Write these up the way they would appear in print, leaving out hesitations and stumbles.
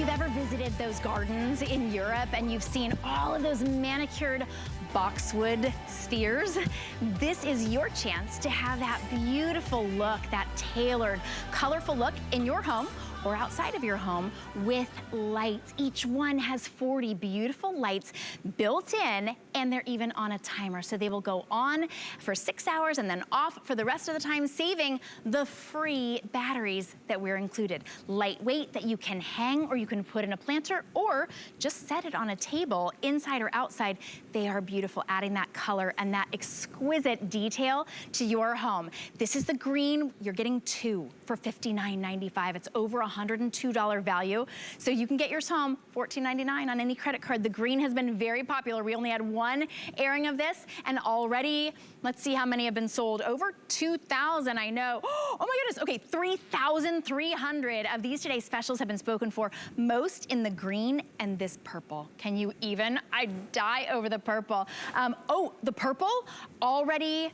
you've ever visited those gardens in Europe and you've seen all of those manicured boxwood spheres, this is your chance to have that beautiful look, that tailored, colorful look in your home or outside of your home with lights. Each one has 40 beautiful lights built in, and they're even on a timer. So they will go on for 6 hours and then off for the rest of the time, saving the free batteries that we're included. Lightweight that you can hang or you can put in a planter or just set it on a table inside or outside. They are beautiful, adding that color and that exquisite detail to your home. This is the green. You're getting 2 for $59.95. It's over $102 value. So you can get yours home $14.99 on any credit card. The green has been very popular. We only had one airing of this, and already, let's see how many have been sold. Over 2,000, I know. Oh my goodness, okay, 3,300 of these today's specials have been spoken for, most in the green and this purple. Can you even? I'd die over the purple. Oh, the purple, already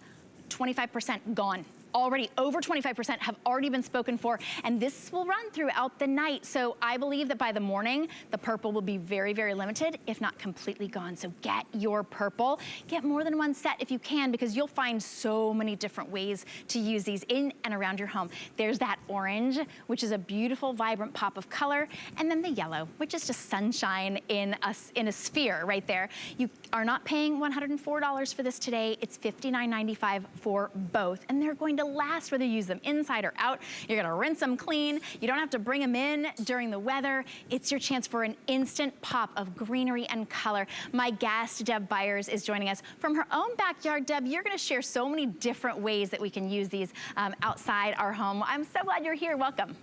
25% gone. Already over 25% have already been spoken for, and this will run throughout the night. So I believe that by the morning, the purple will be very, very limited, if not completely gone. So get your purple. Get more than one set if you can, because you'll find so many different ways to use these in and around your home. There's that orange, which is a beautiful, vibrant pop of color, and then the yellow, which is just sunshine in a sphere right there. You are not paying $104 for this today. It's $59.95 for both, and they're going to last whether you use them inside or out. You're gonna rinse them clean. You don't have to bring them in during the weather. It's your chance for an instant pop of greenery and color. My guest, Deb Byers, is joining us from her own backyard. Deb, you're gonna share so many different ways that we can use these outside our home. I'm so glad you're here. Welcome.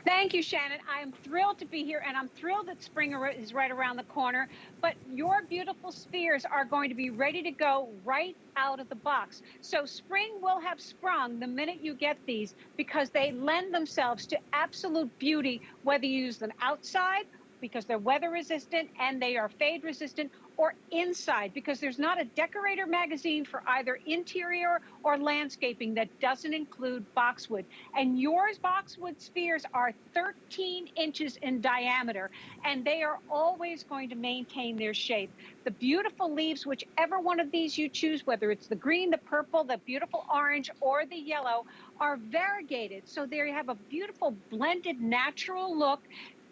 Thank you, Shannon. I am thrilled to be here, and I'm thrilled that spring is right around the corner. But your beautiful spheres are going to be ready to go right out of the box. So spring will have sprung the minute you get these, because they lend themselves to absolute beauty, whether you use them outside, because they're weather resistant and they are fade resistant, or inside, because there's not a decorator magazine for either interior or landscaping that doesn't include boxwood. And yours boxwood spheres are 13 inches in diameter, and they are always going to maintain their shape. The beautiful leaves, whichever one of these you choose, whether it's the green, the purple, the beautiful orange, or the yellow, are variegated. So they have a beautiful blended natural look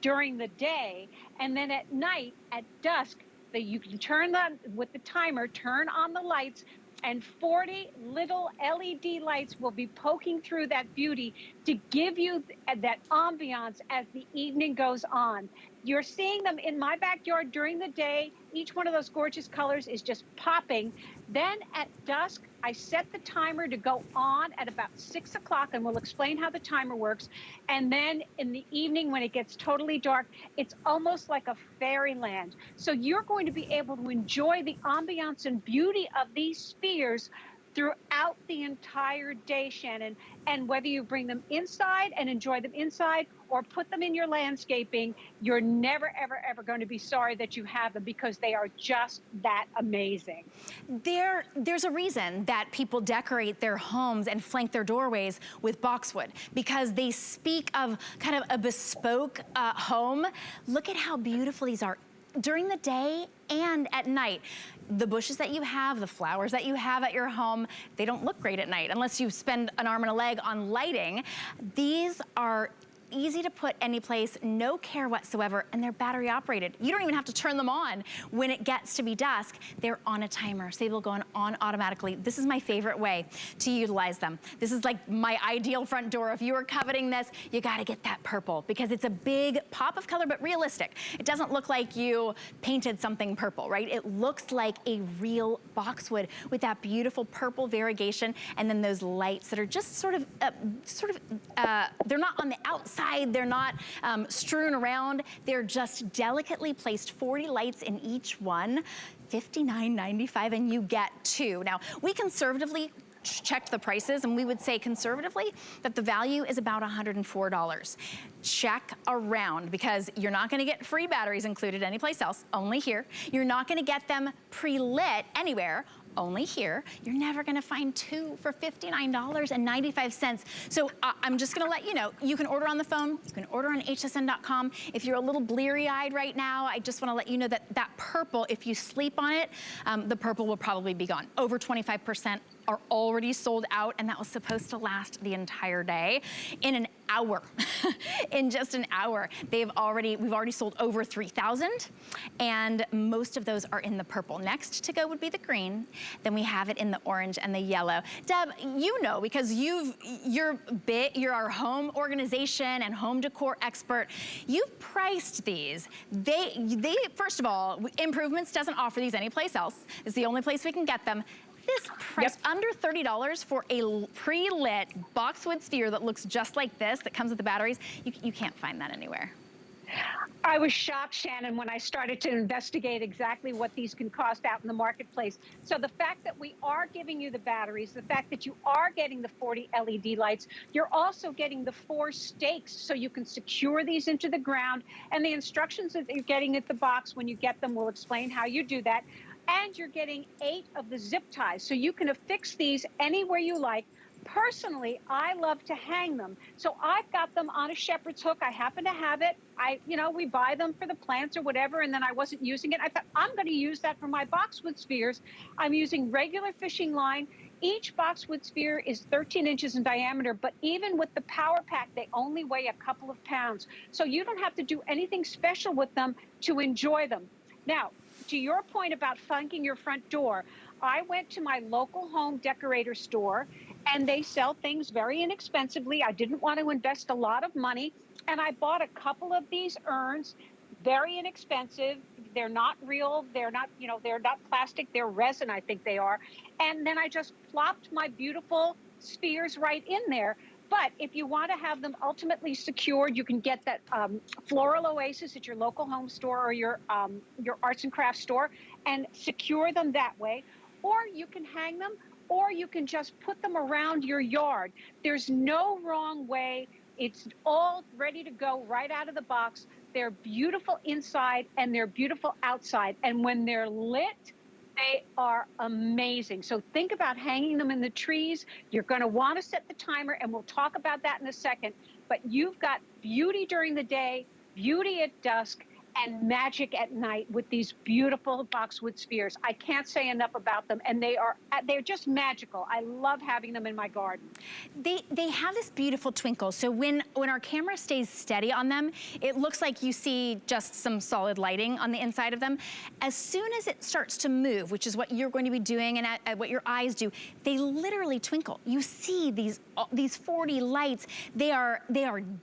during the day, and then at night, at dusk, that you can turn on with the timer, turn on the lights, and 40 little LED lights will be poking through that beauty to give you that ambiance as the evening goes on. You're seeing them in my backyard during the day. Each one of those gorgeous colors is just popping. Then at dusk, I set the timer to go on at about 6 o'clock, and we'll explain how the timer works. And then in the evening, when it gets totally dark, it's almost like a fairyland. So you're going to be able to enjoy the ambiance and beauty of these spheres throughout the entire day, Shannon. And whether you bring them inside and enjoy them inside or put them in your landscaping, you're never, ever, ever going to be sorry that you have them, because they are just that amazing. There's a reason that people decorate their homes and flank their doorways with boxwood, because they speak of kind of a bespoke home. Look at how beautiful these are during the day and at night. The bushes that you have, the flowers that you have at your home, they don't look great at night unless you spend an arm and a leg on lighting. These are easy to put any place, no care whatsoever, and they're battery operated. You don't even have to turn them on when it gets to be dusk. They're on a timer, so they will go on automatically. This is my favorite way to utilize them. This is like my ideal front door. If you are coveting this, you gotta get that purple, because it's a big pop of color, but realistic. It doesn't look like you painted something purple, right? It looks like a real boxwood with that beautiful purple variegation, and then those lights that are just sort of, they're not on the outside, they're not strewn around, they're just delicately placed, 40 lights in each one, $59.95, and you get 2. Now, we conservatively checked the prices, and we would say conservatively that the value is about $104. Check around, because you're not gonna get free batteries included anyplace else, only here. You're not gonna get them pre-lit anywhere, only here. You're never gonna find 2 for $59.95. So I'm just gonna let you know, you can order on the phone, you can order on hsn.com. If you're a little bleary-eyed right now, I just wanna let you know that that purple, if you sleep on it, the purple will probably be gone. Over 25% are already sold out, and that was supposed to last the entire day. In an hour, in just an hour, we've already sold over 3,000, and most of those are in the purple. Next to go would be the green, then we have it in the orange and the yellow. Deb, you know, because you're our home organization and home decor expert, you've priced these. They first of all, Improvements doesn't offer these anyplace else. It's the only place we can get them. This price, under $30 for a pre-lit boxwood sphere that looks just like this, that comes with the batteries, you can't find that anywhere. I was shocked, Shannon, when I started to investigate exactly what these can cost out in the marketplace. So the fact that we are giving you the batteries, the fact that you are getting the 40 LED lights, you're also getting the 4 stakes so you can secure these into the ground. And the instructions that you're getting at the box when you get them will explain how you do that. And you're getting 8 of the zip ties, so you can affix these anywhere you like. Personally, I love to hang them. So I've got them on a shepherd's hook. I happen to have it. We buy them for the plants or whatever, and then I wasn't using it. I thought, I'm going to use that for my boxwood spheres. I'm using regular fishing line. Each boxwood sphere is 13 inches in diameter, but even with the power pack, they only weigh a couple of pounds. So you don't have to do anything special with them to enjoy them. Now, to your point about funking your front door, I went to my local home decorator store, and they sell things very inexpensively. I didn't want to invest a lot of money, and I bought a couple of these urns, very inexpensive. They're not real. They're not plastic. They're resin, I think they are. And then I just plopped my beautiful spheres right in there. But if you want to have them ultimately secured, you can get that Floral Oasis at your local home store or your arts and crafts store and secure them that way. Or you can hang them, or you can just put them around your yard. There's no wrong way. It's all ready to go right out of the box. They're beautiful inside and they're beautiful outside. And when they're lit, they are amazing. So think about hanging them in the trees. You're going to want to set the timer, and we'll talk about that in a second. But you've got beauty during the day, beauty at dusk, and magic at night with these beautiful boxwood spheres. I can't say enough about them, and they're just magical. I love having them in my garden. They have this beautiful twinkle. So when our camera stays steady on them, it looks like you see just some solid lighting on the inside of them. As soon as it starts to move, which is what you're going to be doing and what your eyes do, they literally twinkle. You see these 40 lights. They are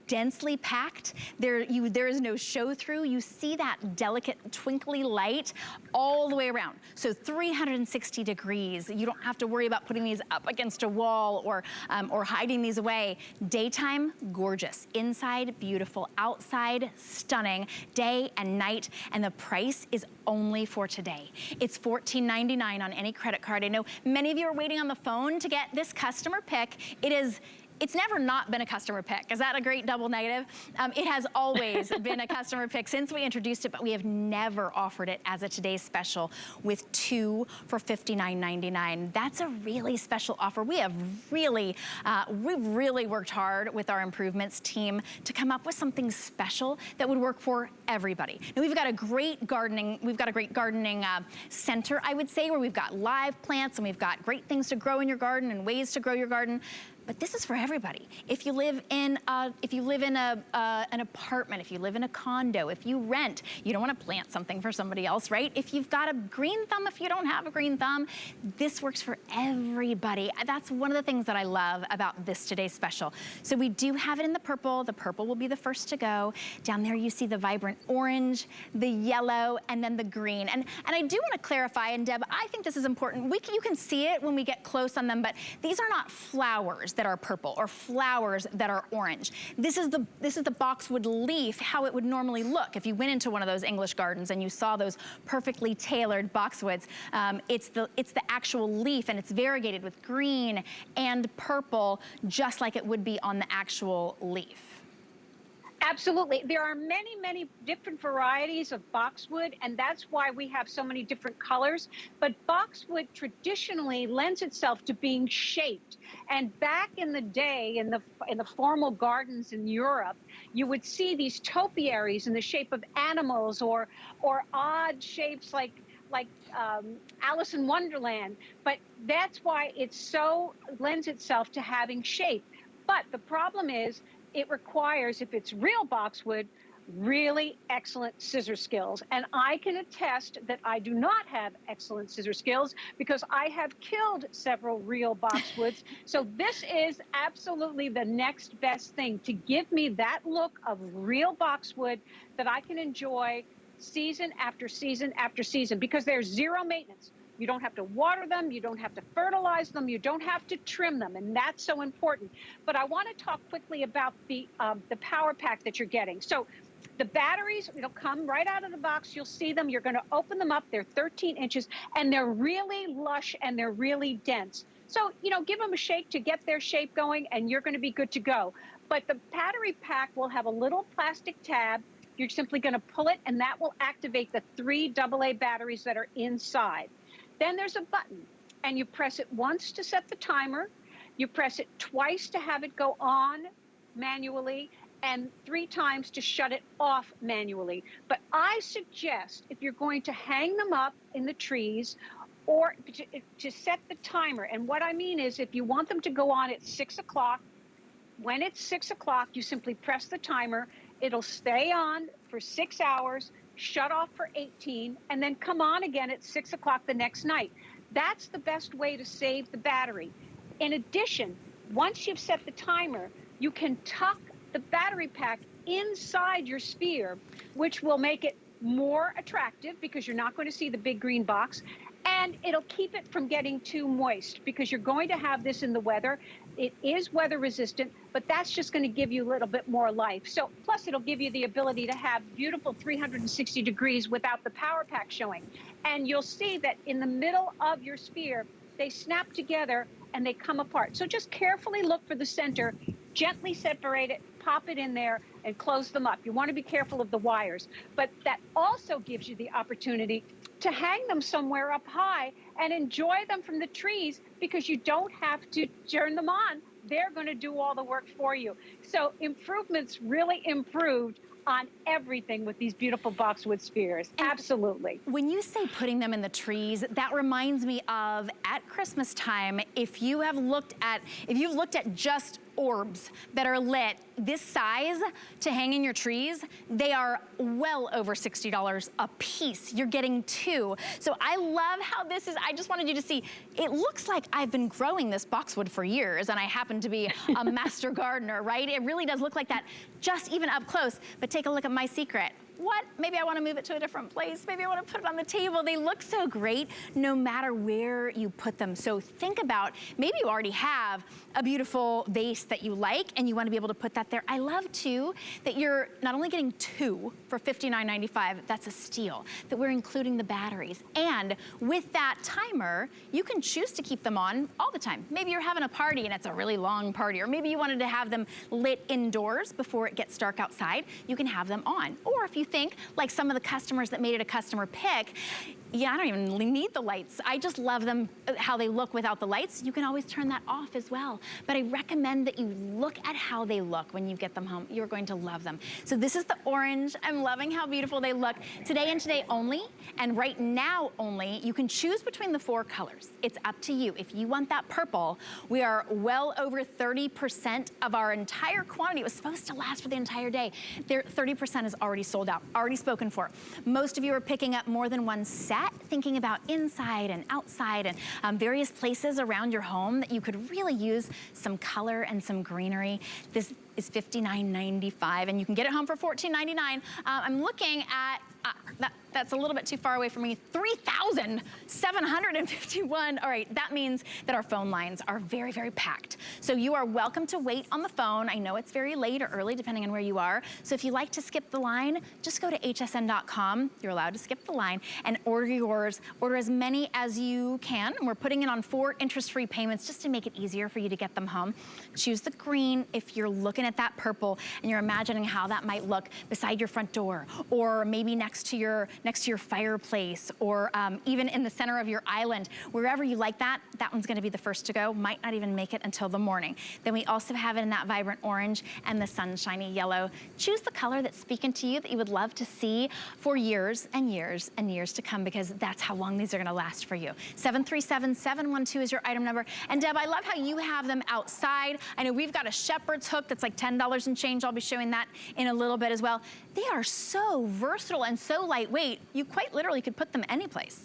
densely packed. There is no show through. You see that delicate twinkly light all the way around. So 360 degrees. You don't have to worry about putting these up against a wall or hiding these away. Daytime, gorgeous. Inside, beautiful. Outside, stunning. Day and night. And the price is only for today. It's $14.99 on any credit card. I know many of you are waiting on the phone to get this customer pick. It's never not been a customer pick. Is that a great double negative? It has always been a customer pick since we introduced it, but we have never offered it as a today's special with 2 for $59.99. That's a really special offer. We've really worked hard with our improvements team to come up with something special that would work for everybody. Now we've got a great gardening center, I would say, where we've got live plants and we've got great things to grow in your garden and ways to grow your garden. But this is for everybody. If you live in an apartment, if you live in a condo, if you rent, you don't want to plant something for somebody else, right? If you've got a green thumb, if you don't have a green thumb, this works for everybody. That's one of the things that I love about this today's special. So we do have it in the purple. The purple will be the first to go. Down there you see the vibrant orange, the yellow, and then the green. And I do want to clarify, and Deb, I think this is important. You can see it when we get close on them, but these are not flowers that are purple or flowers that are orange. This is the boxwood leaf, how it would normally look if you went into one of those English gardens and you saw those perfectly tailored boxwoods. It's the actual leaf, and it's variegated with green and purple, just like it would be on the actual leaf. Absolutely. There are many, many different varieties of boxwood, and that's why we have so many different colors. But boxwood traditionally lends itself to being shaped. And back in the day, in the formal gardens in Europe, you would see these topiaries in the shape of animals or odd shapes like Alice in Wonderland. But that's why it so lends itself to having shape. But the problem is, it requires, if it's real boxwood, really excellent scissor skills. And I can attest that I do not have excellent scissor skills because I have killed several real boxwoods. So this is absolutely the next best thing to give me that look of real boxwood that I can enjoy season after season after season, because there's zero maintenance. You don't have to water them. You don't have to fertilize them. You don't have to trim them. And that's so important. But I want to talk quickly about the power pack that you're getting. So the batteries, it'll come right out of the box. You'll see them. You're going to open them up. They're 13 inches, and they're really lush, and they're really dense. So, you know, give them a shake to get their shape going, and you're going to be good to go. But the battery pack will have a little plastic tab. You're simply going to pull it, and that will activate the 3 AA batteries that are inside. Then there's a button, and you press it once to set the timer. You press it twice to have it go on manually, and 3 times to shut it off manually. But I suggest, if you're going to hang them up in the trees or to set the timer, and what I mean is, if you want them to go on at 6 o'clock, when it's 6 o'clock, you simply press the timer. It'll stay on for 6 hours, shut off for 18, and then come on again at 6 o'clock the next night. That's the best way to save the battery. In addition, once you've set the timer, you can tuck the battery pack inside your sphere, which will make it more attractive because you're not going to see the big green box, and it'll keep it from getting too moist because you're going to have this in the weather. It is weather resistant, but that's just going to give you a little bit more life. So plus it'll give you the ability to have beautiful 360 degrees without the power pack showing. And you'll see that in the middle of your sphere, they snap together and they come apart. So just carefully look for the center, gently separate it, pop it in there, and close them up. You want to be careful of the wires, but that also gives you the opportunity to hang them somewhere up high and enjoy them from the trees because you don't have to turn them on. They're going to do all the work for you. So improvements really improved on everything with these beautiful boxwood spheres. And absolutely. When you say putting them in the trees, that reminds me of at Christmas time, if you've looked at just orbs that are lit this size to hang in your trees, they are well over $60 a piece. You're getting 2. So I love how this is. I just wanted you to see, it looks like I've been growing this boxwood for years and I happen to be a master gardener, right? It really does look like that just even up close. But take a look at my secret. What? Maybe I want to move it to a different place. Maybe I want to put it on the table. They look so great no matter where you put them. So think about, maybe you already have a beautiful vase that you like and you want to be able to put that there. I love too that you're not only getting 2 for $59.95, that's a steal, that we're including the batteries. And with that timer, you can choose to keep them on all the time. Maybe you're having a party and it's a really long party, or maybe you wanted to have them lit indoors before it gets dark outside, you can have them on. Or if you think, like some of the customers that made it a customer pick, yeah, I don't even need the lights. I just love them, how they look without the lights. You can always turn that off as well. But I recommend that you look at how they look when you get them home. You're going to love them. So this is the orange. I'm loving how beautiful they look. Today and today only, and right now only, you can choose between the 4 colors. It's up to you. If you want that purple, we are well over 30% of our entire quantity. It was supposed to last for the entire day. 30% is already sold out, already spoken for. Most of you are picking up more than one set, thinking about inside and outside and various places around your home that you could really use some color and some greenery. This is $59.95 and you can get it home for $14.99. I'm looking at, that's a little bit too far away from me, 3,751. All right, that means that our phone lines are very, very packed. So you are welcome to wait on the phone. I know it's very late or early, depending on where you are. So if you like to skip the line, just go to hsn.com. You're allowed to skip the line and order yours. Order as many as you can. We're putting it on 4 interest-free payments just to make it easier for you to get them home. Choose the green if you're looking at that purple and you're imagining how that might look beside your front door, or maybe next to your fireplace, or even in the center of your island, wherever you like that one's gonna be the first to go. Might not even make it until the morning. Then we also have it in that vibrant orange and the sunshiny yellow. Choose the color that's speaking to you, that you would love to see for years and years and years to come, because that's how long these are gonna last for you. 737-712 is your item number. And Deb, I love how you have them outside. I know we've got a shepherd's hook that's like $10 and change. I'll be showing that in a little bit as well. They are so versatile and so lightweight. You quite literally could put them any place.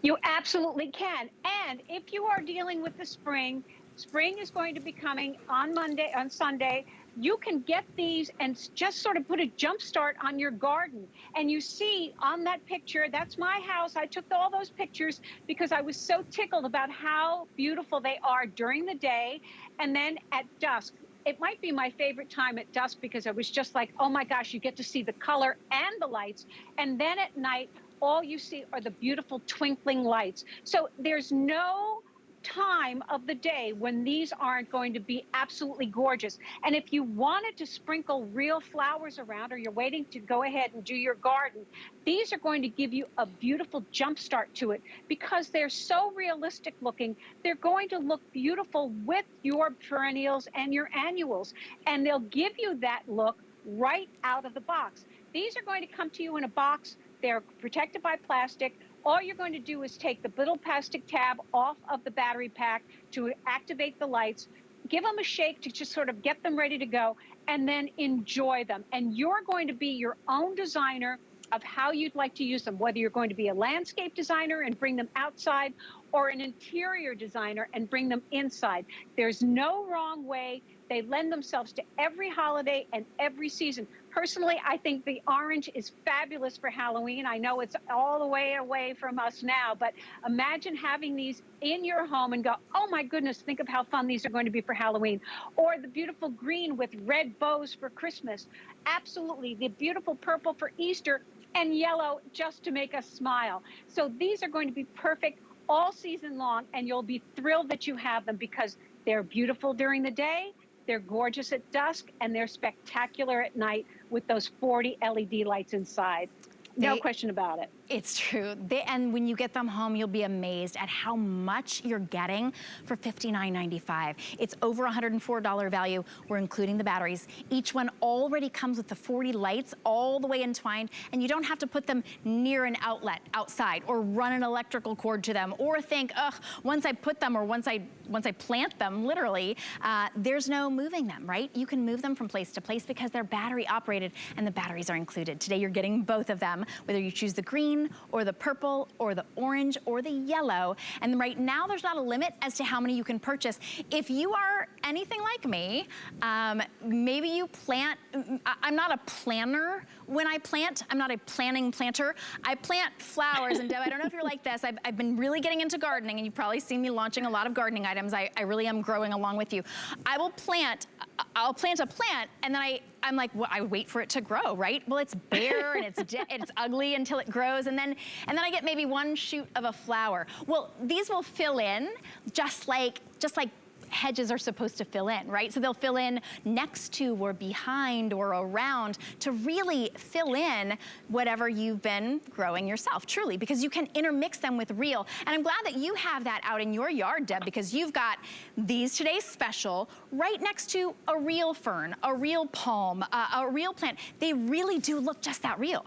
You absolutely can. And if you are dealing with the spring is going to be coming on Sunday. You can get these and just sort of put a jump start on your garden. And you see on that picture, that's my house. I took all those pictures because I was so tickled about how beautiful they are during the day. And then at dusk, it might be my favorite time at dusk, because I was just like, oh my gosh, you get to see the color and the lights. And then at night, all you see are the beautiful twinkling lights. So there's no time of the day when these aren't going to be absolutely gorgeous. And if you wanted to sprinkle real flowers around, or you're waiting to go ahead and do your garden, these are going to give you a beautiful jump start to it, because they're so realistic looking. They're going to look beautiful with your perennials and your annuals, and they'll give you that look right out of the box. These are going to come to you in a box. They're protected by plastic. All you're going to do is take the little plastic tab off of the battery pack to activate the lights, give them a shake to just sort of get them ready to go, and then enjoy them. And you're going to be your own designer of how you'd like to use them, whether you're going to be a landscape designer and bring them outside, or an interior designer and bring them inside. There's no wrong way. They lend themselves to every holiday and every season. Personally, I think the orange is fabulous for Halloween. I know it's all the way away from us now, but imagine having these in your home and go, oh my goodness, think of how fun these are going to be for Halloween. Or the beautiful green with red bows for Christmas. Absolutely. The beautiful purple for Easter, and yellow just to make us smile. So these are going to be perfect all season long, and you'll be thrilled that you have them, because they're beautiful during the day, they're gorgeous at dusk, and they're spectacular at night with those 40 LED lights inside. No question about it. It's true. And when you get them home, you'll be amazed at how much you're getting for $59.95. It's over $104 value. We're including the batteries. Each one already comes with the 40 lights all the way entwined, and you don't have to put them near an outlet outside, or run an electrical cord to them, or think, ugh, once I put them, or once I plant them, literally, there's no moving them, right? You can move them from place to place because they're battery operated, and the batteries are included. Today you're getting both of them, whether you choose the green or the purple or the orange or the yellow. And right now there's not a limit as to how many you can purchase. If you are anything like me, maybe you plant, I'm not a planner when I plant. I'm not a planning planter. I plant flowers, and Deb, I don't know if you're like this. I've been really getting into gardening, and you've probably seen me launching a lot of gardening items. I really am growing along with you. I'll plant a plant, and then I'm like, well, I wait for it to grow, right? Well, it's bare and it's ugly until it grows, and then I get maybe one shoot of a flower. Well, these will fill in just like hedges are supposed to fill in, right? So they'll fill in next to or behind or around to really fill in whatever you've been growing yourself, truly, because you can intermix them with real. And I'm glad that you have that out in your yard, Deb, because you've got these today's special right next to a real fern, a real palm, a real plant. They really do look just that real.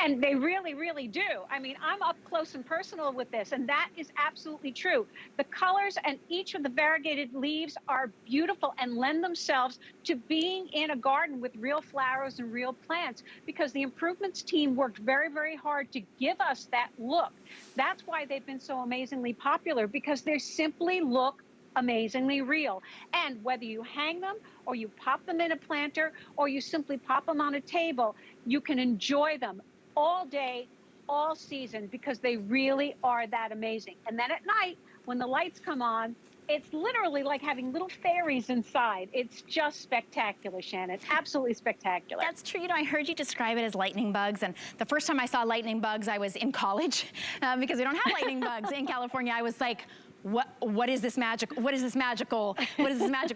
And they really, really do. I mean, I'm up close and personal with this, and that is absolutely true. The colors and each of the variegated leaves are beautiful and lend themselves to being in a garden with real flowers and real plants, because the improvements team worked very, very hard to give us that look. That's why they've been so amazingly popular, because they simply look amazingly real. And whether you hang them, or you pop them in a planter, or you simply pop them on a table, you can enjoy them all day, all season, because they really are that amazing. And then at night, when the lights come on, it's literally like having little fairies inside. It's just spectacular, Shannon. Absolutely spectacular. That's true. You know, I heard you describe it as lightning bugs, and the first time I saw lightning bugs, I was in college because we don't have lightning bugs in California. I was like, what is this magical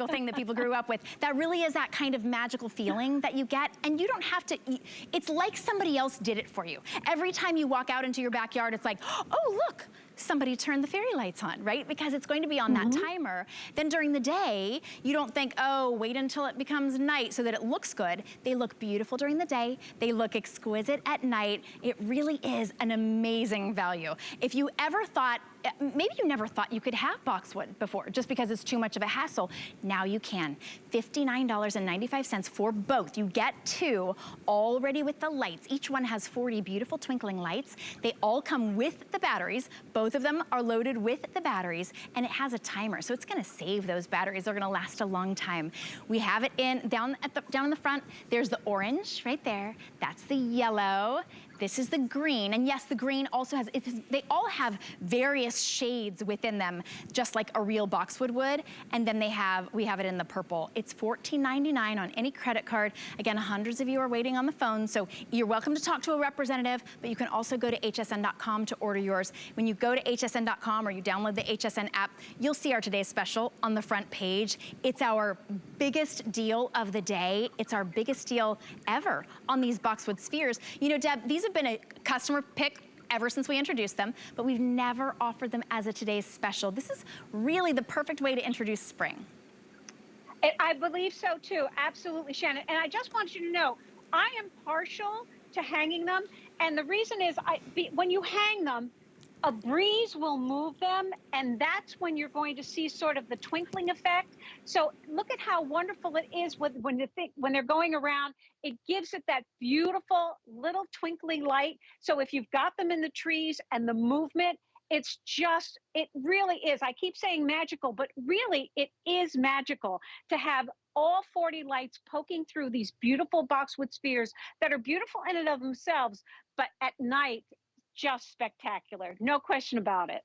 thing that people grew up with? That really is that kind of magical feeling that you get, and you don't have to eat. It's like somebody else did it for you. Every time you walk out into your backyard, it's like, oh, look, somebody turned the fairy lights on, right? Because it's going to be on that timer. Then during the day, you don't think, oh, wait until it becomes night so that it looks good. They look beautiful during the day. They look exquisite at night. It really is an amazing value. If you ever thought, maybe you never thought you could have boxwood before just because it's too much of a hassle. Now you can. $59.95 for both. You get two already with the lights. Each one has 40 beautiful twinkling lights. They all come with the batteries. Both of them are loaded with the batteries, and it has a timer, so it's gonna save those batteries. They're gonna last a long time. We have it down in the front. There's the orange right there. That's the yellow. This is the green, and yes, the green also has, they all have various shades within them, just like a real boxwood would, and then we have it in the purple. It's $14.99 on any credit card. Again, hundreds of you are waiting on the phone, so you're welcome to talk to a representative, but you can also go to hsn.com to order yours. When you go to hsn.com or you download the HSN app, you'll see our today's special on the front page. It's our biggest deal of the day. It's our biggest deal ever on these boxwood spheres. You know, Deb, these have been a customer pick ever since we introduced them, but we've never offered them as a today's special. This is really the perfect way to introduce spring. I believe so too, absolutely, Shannon. And I just want you to know, I am partial to hanging them, and the reason is when you hang them, a breeze will move them, and that's when you're going to see sort of the twinkling effect. So look at how wonderful it is when they're going around. It gives it that beautiful little twinkling light. So if you've got them in the trees and the movement, it really is. I keep saying magical, but really it is magical to have all 40 lights poking through these beautiful boxwood spheres that are beautiful in and of themselves, but at night, just spectacular. No question about it.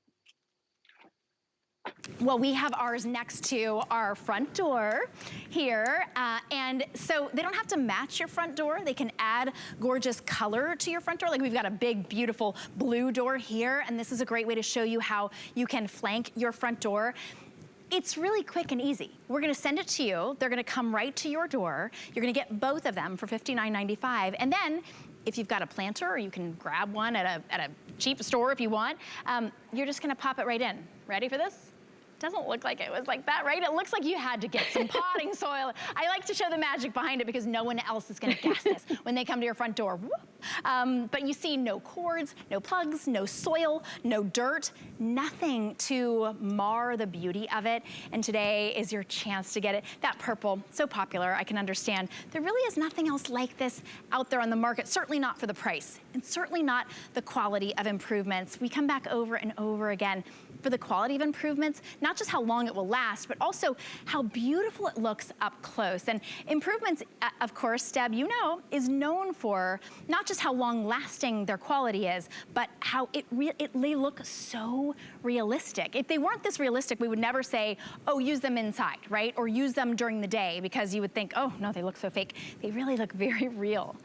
Well, we have ours next to our front door here. And so they don't have to match your front door. They can add gorgeous color to your front door. Like we've got a big, beautiful blue door here. And this is a great way to show you how you can flank your front door. It's really quick and easy. We're gonna send it to you. They're gonna come right to your door. You're gonna get both of them for $59.95. And then if you've got a planter, or you can grab one at a cheap store if you want, you're just gonna pop it right in. Ready for this? Doesn't look like it was like that, right? It looks like you had to get some potting soil. I like to show the magic behind it because no one else is gonna guess this when they come to your front door. But you see no cords, no plugs, no soil, no dirt, nothing to mar the beauty of it. And today is your chance to get it. That purple, so popular, I can understand. There really is nothing else like this out there on the market, certainly not for the price, and certainly not the quality of improvements. We come back over and over again for the quality of improvements, not just how long it will last, but also how beautiful it looks up close. And improvements, of course, Deb, you know, is known for not just how long lasting their quality is, but how they look so realistic. If they weren't this realistic, we would never say, oh, use them inside, right? Or use them during the day, because you would think, oh, no, they look so fake. They really look very real.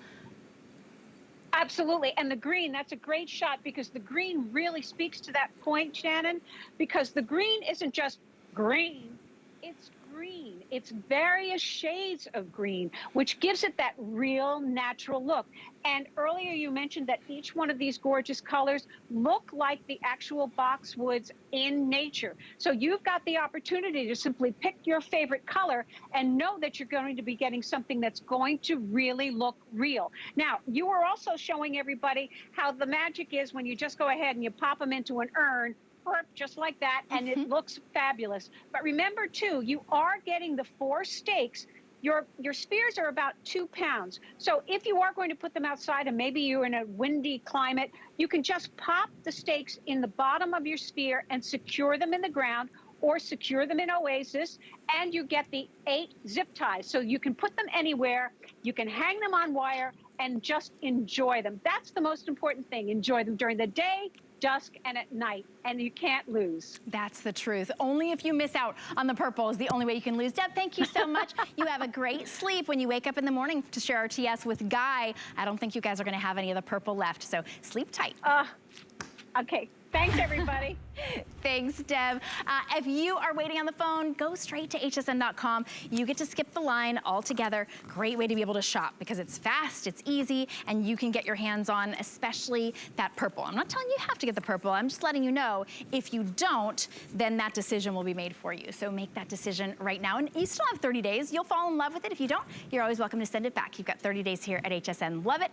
Absolutely. And the green, that's a great shot, because the green really speaks to that point, Shannon, because the green isn't just green, it's green. It's various shades of green, which gives it that real natural look. And earlier you mentioned that each one of these gorgeous colors look like the actual boxwoods in nature. So you've got the opportunity to simply pick your favorite color and know that you're going to be getting something that's going to really look real. Now, you were also showing everybody how the magic is when you just go ahead and you pop them into an urn, just like that, and it looks fabulous. But remember too, you are getting the 4 stakes. Your spheres are about 2 pounds. So if you are going to put them outside and maybe you're in a windy climate, you can just pop the stakes in the bottom of your sphere and secure them in the ground, or secure them in Oasis, and you get the 8 zip ties. So you can put them anywhere, you can hang them on wire, and just enjoy them. That's the most important thing. Enjoy them during the day, dusk, and at night, and you can't lose. That's the truth. Only if you miss out on the purple is the only way you can lose. Deb, thank you so much. You have a great sleep when you wake up in the morning to share RTS with Guy. I don't think you guys are gonna have any of the purple left, so sleep tight. Okay, Thanks, everybody. Thanks, Deb. If you are waiting on the phone, go straight to hsn.com. You get to skip the line altogether. Great way to be able to shop because it's fast, it's easy, and you can get your hands on especially that purple. I'm not telling you have to get the purple. I'm just letting you know if you don't, then that decision will be made for you. So make that decision right now. And you still have 30 days. You'll fall in love with it. If you don't, you're always welcome to send it back. You've got 30 days here at HSN. Love it.